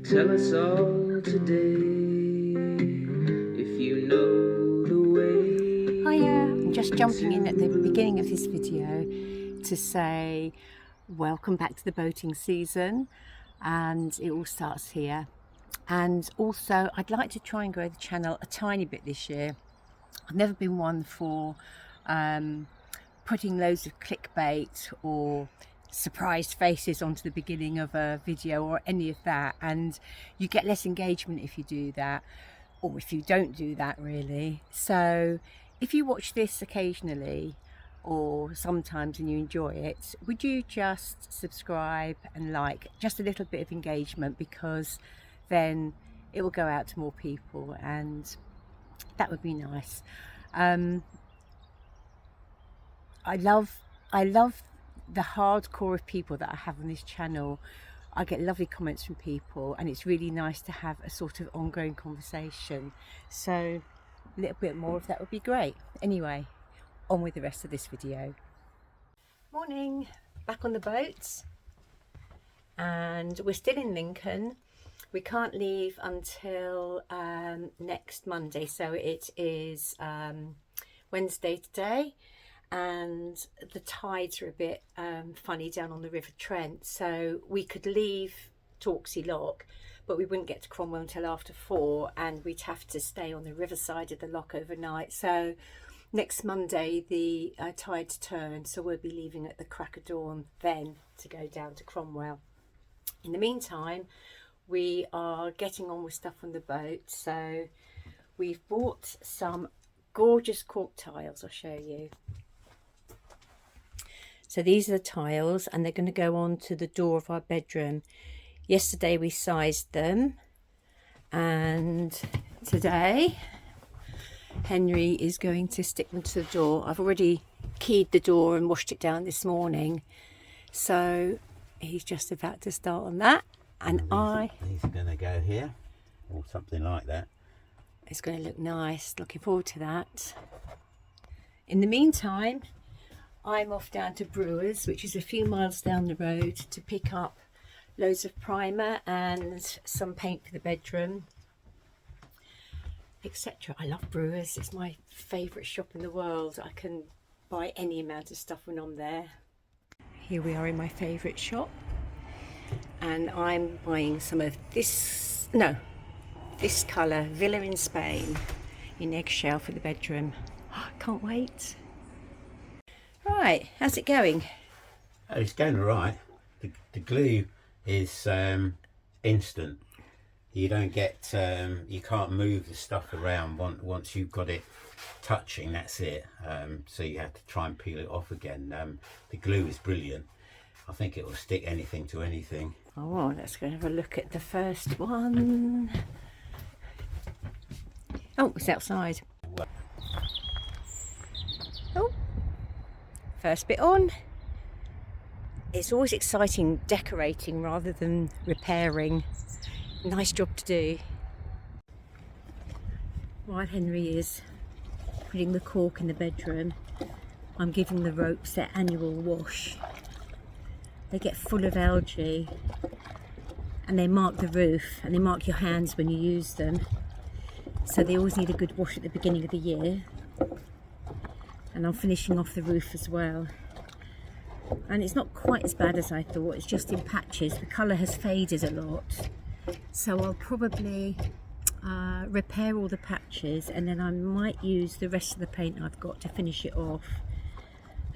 Tell us all today if you know the way. Hiya, I'm just jumping in at the beginning of this video to say welcome back to the boating season, and it all starts here. And also I'd like to try and grow the channel a tiny bit this year. I've never been one for putting loads of clickbait or surprised faces onto the beginning of a video or any of that, and you get less engagement if you do that, or if you don't do that really. So if you watch this occasionally or sometimes and you enjoy it, would you just subscribe and like, just a little bit of engagement, because then it will go out to more people and that would be nice. I love the hardcore of people that I have on this channel. I get lovely comments from people and it's really nice to have a sort of ongoing conversation. So a little bit more of that would be great. Anyway, on with the rest of this video. Morning, back on the boat, and we're still in Lincoln. We can't leave until next Monday, so it is Wednesday today, and the tides are a bit funny down on the River Trent, so we could leave Torksey Lock but we wouldn't get to Cromwell until after 4, and we'd have to stay on the riverside of the lock overnight. So next Monday the tides turn, so we'll be leaving at the crack of dawn then to go down to Cromwell. In the meantime, we are getting on with stuff on the boat. So we've bought some gorgeous cork tiles. I'll show you. So these are the tiles, and they're going to go on to the door of our bedroom. Yesterday we sized them, and today Henry is going to stick them to the door. I've already keyed the door and washed it down this morning, so he's just about to start on that. And these are going to go here, or something like that. It's going to look nice. Looking forward to that. In the meantime, I'm off down to Brewers, which is a few miles down the road, to pick up loads of primer and some paint for the bedroom, etc. I love Brewers. It's my favourite shop in the world. I can buy any amount of stuff when I'm there. Here we are in my favourite shop, and I'm buying some of this colour, Villa in Spain, in eggshell for the bedroom. Can't wait. Right, how's it going? Oh, it's going all right. The glue is instant. You don't get you can't move the stuff around once you've got it touching. That's it. So you have to try and peel it off again. The glue is brilliant. I think it will stick anything to anything. Oh, let's go and have a look at the first one. Oh, it's outside. Oh, first bit on. It's always exciting decorating rather than repairing. Nice job to do. While Henry is putting the cork in the bedroom, I'm giving the ropes their annual wash. They get full of algae, and they mark the roof, and they mark your hands when you use them. So they always need a good wash at the beginning of the year. And I'm finishing off the roof as well. And it's not quite as bad as I thought. It's just in patches. The colour has faded a lot. So I'll probably repair all the patches, and then I might use the rest of the paint I've got to finish it off,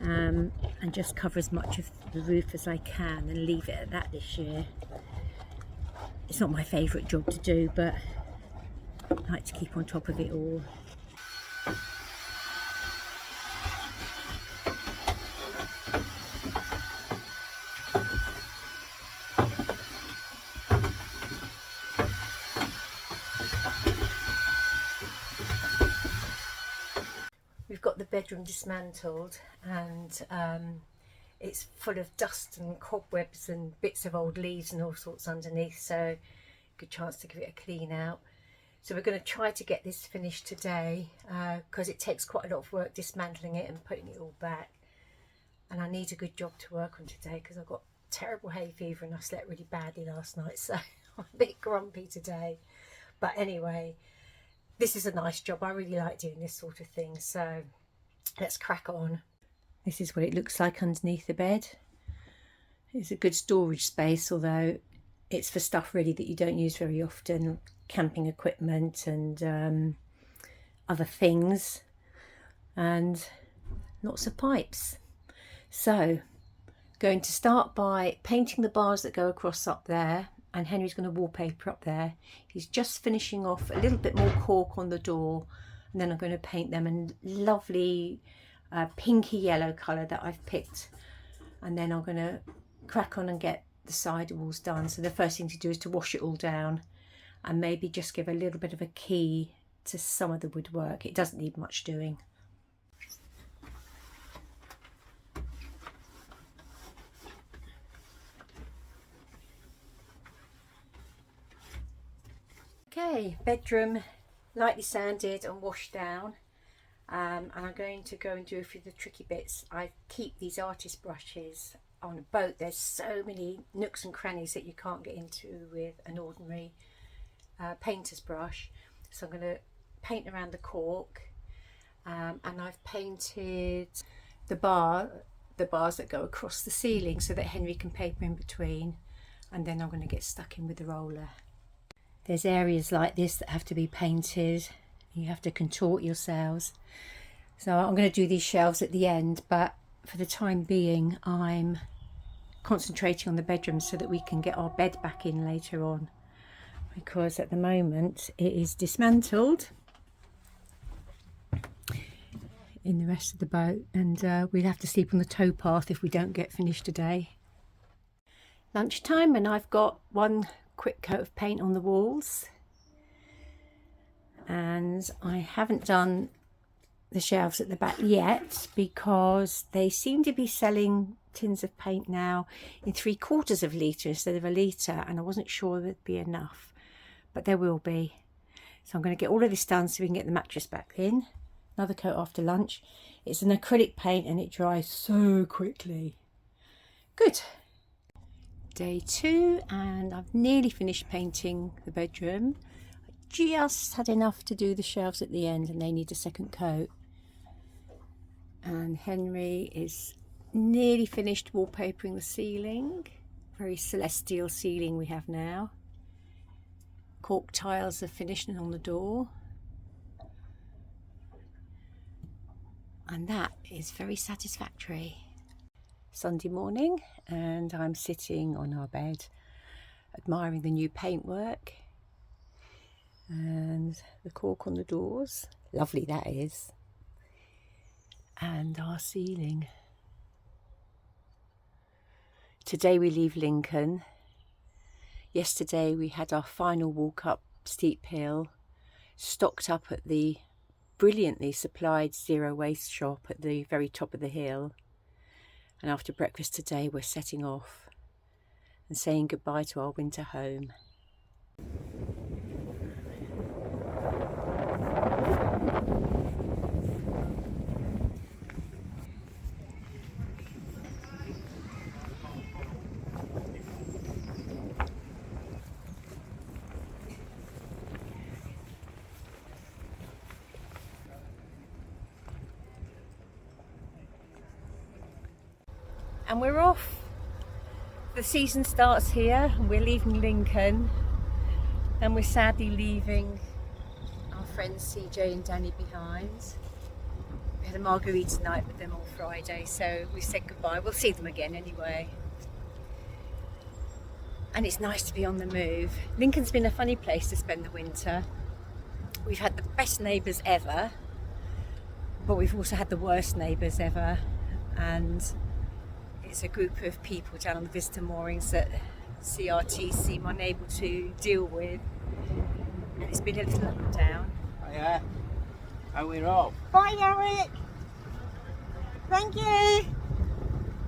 and just cover as much of the roof as I can and leave it at that this year. It's not my favourite job to do, but I like to keep on top of it all. We've got the bedroom dismantled, and it's full of dust and cobwebs and bits of old leaves and all sorts underneath, so good chance to give it a clean out. So we're going to try to get this finished today, because it takes quite a lot of work dismantling it and putting it all back, and I need a good job to work on today because I've got terrible hay fever and I slept really badly last night, so I'm a bit grumpy today. But anyway, this is a nice job. I really like doing this sort of thing. So let's crack on. This is what it looks like underneath the bed. It's a good storage space, although it's for stuff really that you don't use very often, camping equipment and other things, and lots of pipes. So going to start by painting the bars that go across up there, and Henry's going to wallpaper up there. He's just finishing off a little bit more cork on the door, and then I'm going to paint them in lovely pinky yellow colour that I've picked, and then I'm going to crack on and get the side walls done. So the first thing to do is to wash it all down and maybe just give a little bit of a key to some of the woodwork. It doesn't need much doing. Okay, bedroom lightly sanded and washed down, and I'm going to go and do a few of the tricky bits. I keep these artist brushes. On a boat there's so many nooks and crannies that you can't get into with an ordinary painter's brush, so I'm going to paint around the cork, and I've painted the bars that go across the ceiling so that Henry can paper in between, and then I'm going to get stuck in with the roller. There's areas like this that have to be painted. You have to contort yourselves. So I'm going to do these shelves at the end, but for the time being I'm concentrating on the bedroom so that we can get our bed back in later on, because at the moment it is dismantled in the rest of the boat, and we'll have to sleep on the towpath if we don't get finished today. Lunchtime, and I've got one quick coat of paint on the walls, and I haven't done the shelves at the back yet because they seem to be selling tins of paint now in 3/4 of a litre instead of a litre, and I wasn't sure there'd be enough, but there will be. So I'm going to get all of this done so we can get the mattress back in. Another coat after lunch. It's an acrylic paint and it dries so quickly. Good. Day 2, and I've nearly finished painting the bedroom. I just had enough to do the shelves at the end, and they need a second coat. And Henry is nearly finished wallpapering the ceiling. Very celestial ceiling we have now. Cork tiles are finished and on the door. And that is very satisfactory. Sunday morning, and I'm sitting on our bed admiring the new paintwork and the cork on the doors. Lovely that is. And our ceiling. Today we leave Lincoln. Yesterday we had our final walk up steep hill, stocked up at the brilliantly supplied zero waste shop at the very top of the hill. And after breakfast today we're setting off and saying goodbye to our winter home. And we're off. The season starts here, and we're leaving Lincoln, and we're sadly leaving our friends CJ and Danny behind. We had a margarita night with them on Friday, so we said goodbye. We'll see them again anyway. And it's nice to be on the move. Lincoln's been a funny place to spend the winter. We've had the best neighbours ever, but we've also had the worst neighbours ever, and it's a group of people down on the visitor moorings that CRT seem unable to deal with, and it's been a little up and down. Hiya. And we're off. Bye, Yarrick. Thank you.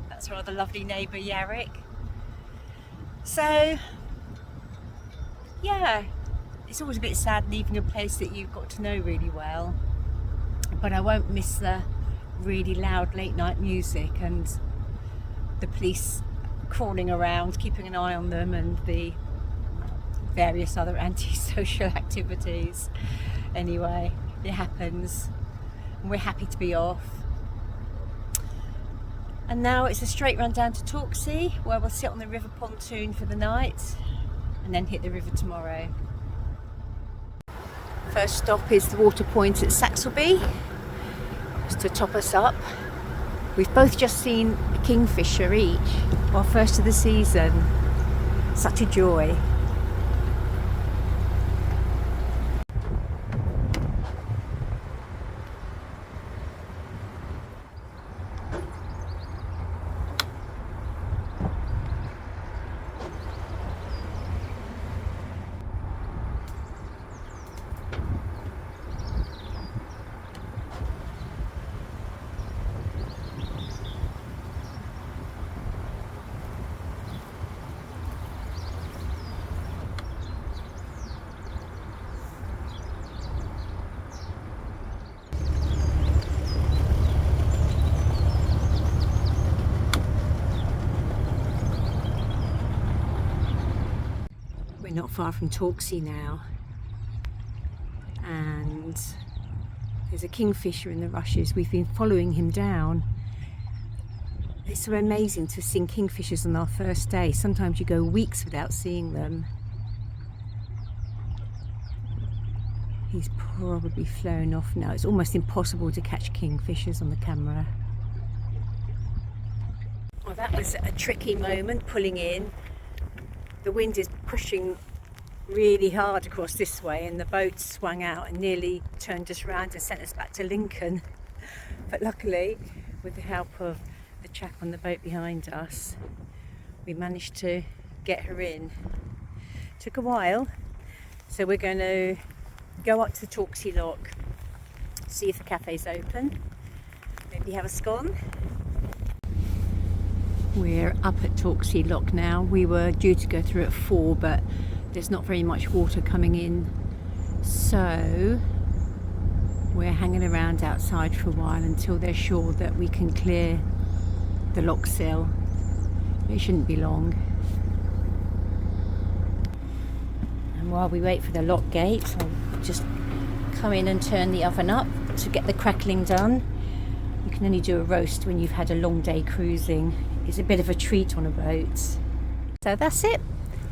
That's our other lovely neighbour, Yarrick. So, yeah, it's always a bit sad leaving a place that you've got to know really well, but I won't miss the really loud late night music and the police crawling around, keeping an eye on them, and the various other antisocial activities. Anyway, it happens, and we're happy to be off. And now it's a straight run down to Torksey, where we'll sit on the river pontoon for the night and then hit the river tomorrow. First stop is the water point at Saxelby, just to top us up. We've both just seen a kingfisher each, our first of the season. Such a joy. Not far from Torksey now, and there's a kingfisher in the rushes. We've been following him down. It's so amazing to see kingfishers on our first day. Sometimes you go weeks without seeing them. He's probably flown off now. It's almost impossible to catch kingfishers on the camera. Well, that was a tricky moment pulling in. The wind is pushing really hard across this way, and the boat swung out and nearly turned us round and sent us back to Lincoln. But luckily, with the help of the chap on the boat behind us, we managed to get her in. Took a while, so we're going to go up to the Torksey Lock, see if the cafe's open, maybe have a scone. We're up at Torksey Lock now. We were due to go through at 4, but there's not very much water coming in, so we're hanging around outside for a while until they're sure that we can clear the lock sill. It shouldn't be long. And while we wait for the lock gate, I'll just come in and turn the oven up to get the crackling done. You can only do a roast when you've had a long day cruising. It's a bit of a treat on a boat. So that's it.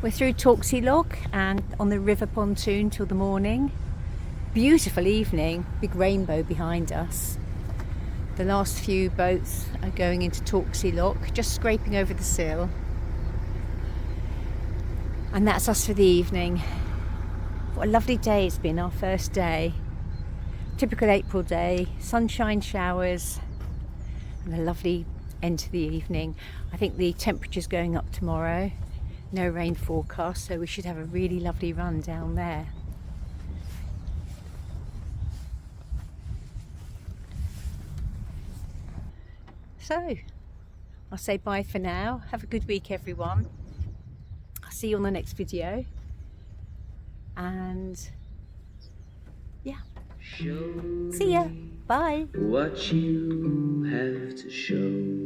We're through Torksey Lock and on the river pontoon till the morning. Beautiful evening, big rainbow behind us. The last few boats are going into Torksey Lock, just scraping over the sill. And that's us for the evening. What a lovely day it's been, our first day. Typical April day, sunshine, showers, and a lovely end to the evening. I think the temperature's going up tomorrow. No rain forecast, so we should have a really lovely run down there. So, I'll say bye for now. Have a good week, everyone. I'll see you on the next video. And yeah, see ya. Bye. What you have to show.